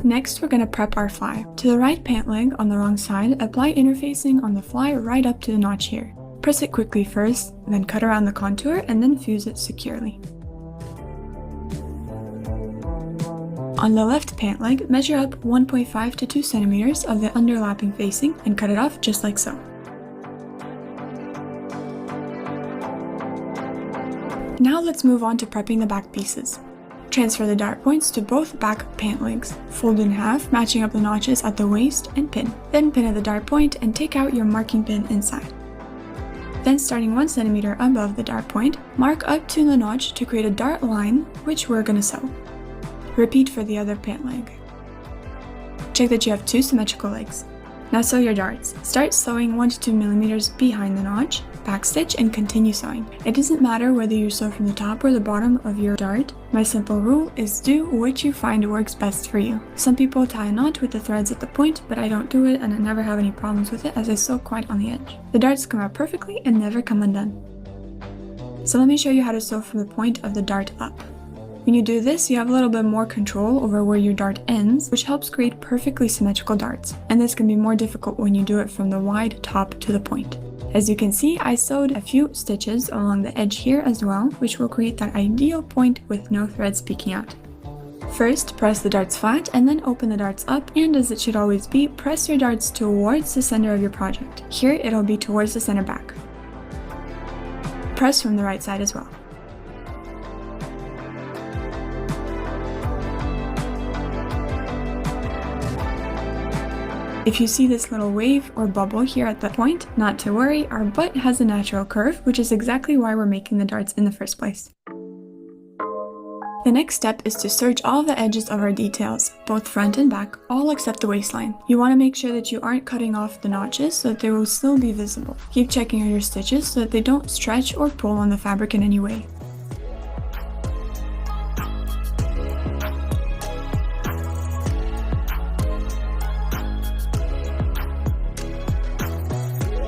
Next, we're going to prep our fly. To the right pant leg on the wrong side, apply interfacing on the fly right up to the notch here. Press it quickly first, then cut around the contour and then fuse it securely. On the left pant leg, measure up 1.5 to 2 centimeters of the underlapping facing and cut it off just like so. Now let's move on to prepping the back pieces. Transfer the dart points to both back pant legs. Fold in half, matching up the notches at the waist and pin. Then pin at the dart point and take out your marking pin inside. Then starting 1 centimeter above the dart point, mark up to the notch to create a dart line, which we're going to sew. Repeat for the other pant leg. Check that you have 2 symmetrical legs. Now sew your darts. Start sewing 1 to 2 millimeters behind the notch, backstitch, and continue sewing. It doesn't matter whether you sew from the top or the bottom of your dart. My simple rule is do what you find works best for you. Some people tie a knot with the threads at the point, but I don't do it and I never have any problems with it as I sew quite on the edge. The darts come out perfectly and never come undone. So let me show you how to sew from the point of the dart up. When you do this, you have a little bit more control over where your dart ends, which helps create perfectly symmetrical darts. And this can be more difficult when you do it from the wide top to the point. As you can see, I sewed a few stitches along the edge here as well, which will create that ideal point with no threads peeking out. First, press the darts flat and then open the darts up, and as it should always be, press your darts towards the center of your project. Here, it'll be towards the center back. Press from the right side as well. If you see this little wave or bubble here at the point, not to worry, our butt has a natural curve, which is exactly why we're making the darts in the first place. The next step is to serge all the edges of our details, both front and back, all except the waistline. You want to make sure that you aren't cutting off the notches so that they will still be visible. Keep checking on your stitches so that they don't stretch or pull on the fabric in any way.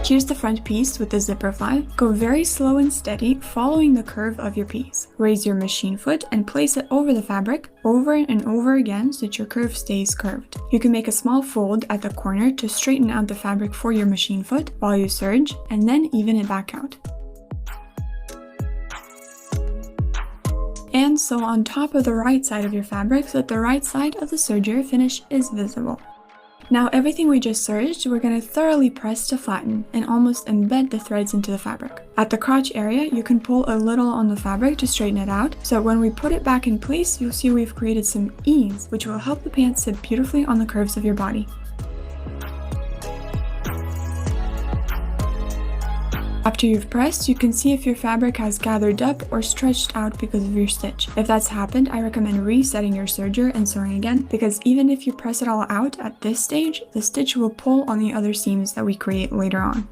Here's the front piece with the zipper fly. Go very slow and steady, following the curve of your piece. Raise your machine foot and place it over the fabric, over and over again so that your curve stays curved. You can make a small fold at the corner to straighten out the fabric for your machine foot while you serge, and then even it back out. And sew on top of the right side of your fabric so that the right side of the serger finish is visible. Now everything we just serged, we're going to thoroughly press to flatten and almost embed the threads into the fabric. At the crotch area, you can pull a little on the fabric to straighten it out, so when we put it back in place, you'll see we've created some ease, which will help the pants sit beautifully on the curves of your body. After you've pressed, you can see if your fabric has gathered up or stretched out because of your stitch. If that's happened, I recommend resetting your serger and sewing again, because even if you press it all out at this stage, the stitch will pull on the other seams that we create later on.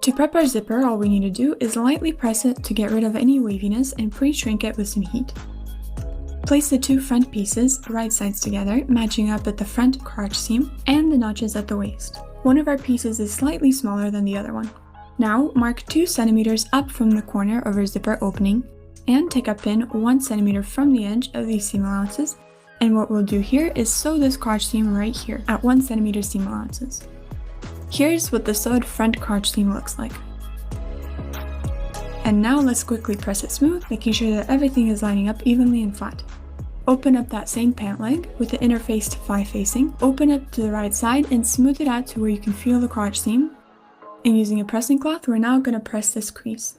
To prep our zipper, all we need to do is lightly press it to get rid of any waviness and pre-shrink it with some heat. Place the 2 front pieces, right sides together, matching up at the front crotch seam and the notches at the waist. One of our pieces is slightly smaller than the other one. Now, mark 2 centimeters up from the corner of our zipper opening and take a pin 1 centimeter from the edge of these seam allowances. And what we'll do here is sew this crotch seam right here at 1 centimeter seam allowances. Here's what the sewed front crotch seam looks like. And now let's quickly press it smooth, making sure that everything is lining up evenly and flat. Open up that same pant leg with the interfaced fly facing, open it to the right side and smooth it out to where you can feel the crotch seam. And using a pressing cloth, we're now going to press this crease.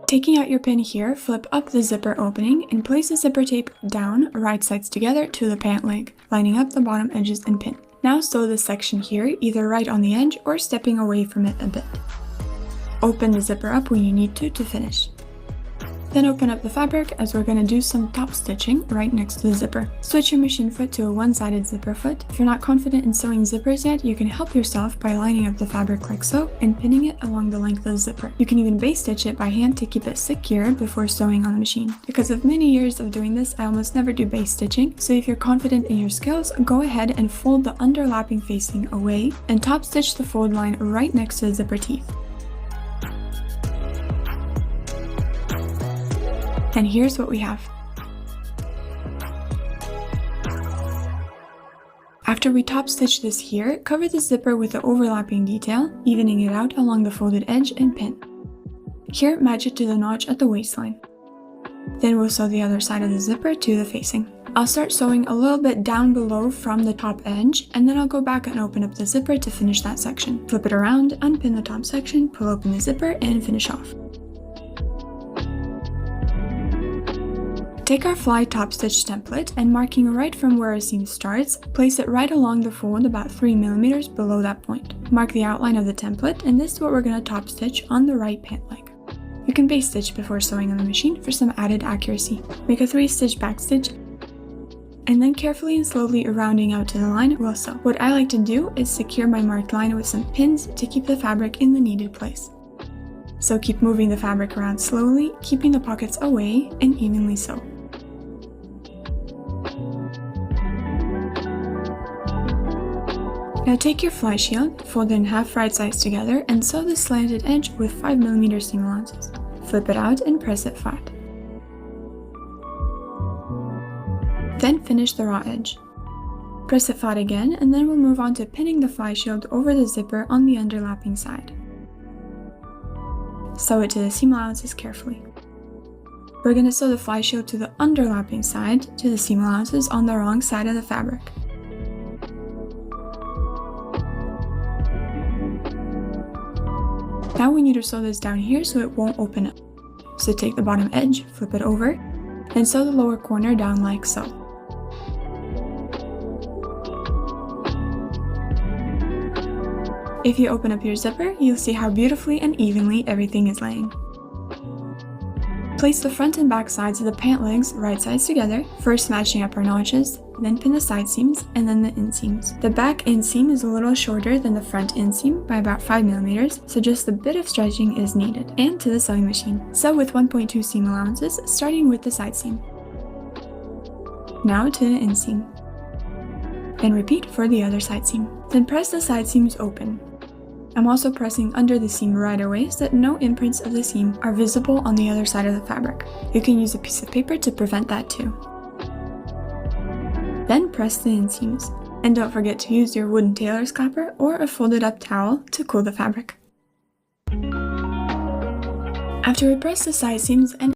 Taking out your pin here, flip up the zipper opening and place the zipper tape down, right sides together to the pant leg, lining up the bottom edges and pin. Now sew this section here, either right on the edge or stepping away from it a bit. Open the zipper up when you need to finish. Then open up the fabric as we're going to do some top stitching right next to the zipper. Switch your machine foot to a one-sided zipper foot. If you're not confident in sewing zippers yet, you can help yourself by lining up the fabric like so and pinning it along the length of the zipper. You can even base stitch it by hand to keep it secure before sewing on the machine. Because of many years of doing this, I almost never do base stitching, so if you're confident in your skills, go ahead and fold the underlapping facing away and top stitch the fold line right next to the zipper teeth. And here's what we have. After we top stitch this here, cover the zipper with the overlapping detail, evening it out along the folded edge and pin. Here, match it to the notch at the waistline. Then we'll sew the other side of the zipper to the facing. I'll start sewing a little bit down below from the top edge, and then I'll go back and open up the zipper to finish that section. Flip it around, unpin the top section, pull open the zipper, and finish off. Take our fly top stitch template and marking right from where our seam starts, place it right along the fold about 3 mm below that point. Mark the outline of the template, and this is what we're going to top stitch on the right pant leg. You can base stitch before sewing on the machine for some added accuracy. Make a 3-stitch back stitch, and then carefully and slowly rounding out to the line, we'll sew. What I like to do is secure my marked line with some pins to keep the fabric in the needed place. So keep moving the fabric around slowly, keeping the pockets away, and evenly sew. Now take your fly shield, fold it in half right sides together, and sew the slanted edge with 5 mm seam allowances. Flip it out and press it flat. Then finish the raw edge. Press it flat again, and then we'll move on to pinning the fly shield over the zipper on the underlapping side. Sew it to the seam allowances carefully. We're going to sew the fly shield to the underlapping side to the seam allowances on the wrong side of the fabric. Now we need to sew this down here so it won't open up. So take the bottom edge, flip it over, and sew the lower corner down like so. If you open up your zipper, you'll see how beautifully and evenly everything is laying. Place the front and back sides of the pant legs right sides together, first matching up our notches, then pin the side seams, and then the inseams. The back inseam is a little shorter than the front inseam by about 5 mm, so just a bit of stretching is needed. And to the sewing machine. Sew with 1.2 seam allowances, starting with the side seam. Now to the inseam. And repeat for the other side seam. Then press the side seams open. I'm also pressing under the seam right away so that no imprints of the seam are visible on the other side of the fabric. You can use a piece of paper to prevent that too. Then press the inseams. And don't forget to use your wooden tailor's clapper or a folded up towel to cool the fabric. After we press the side seams and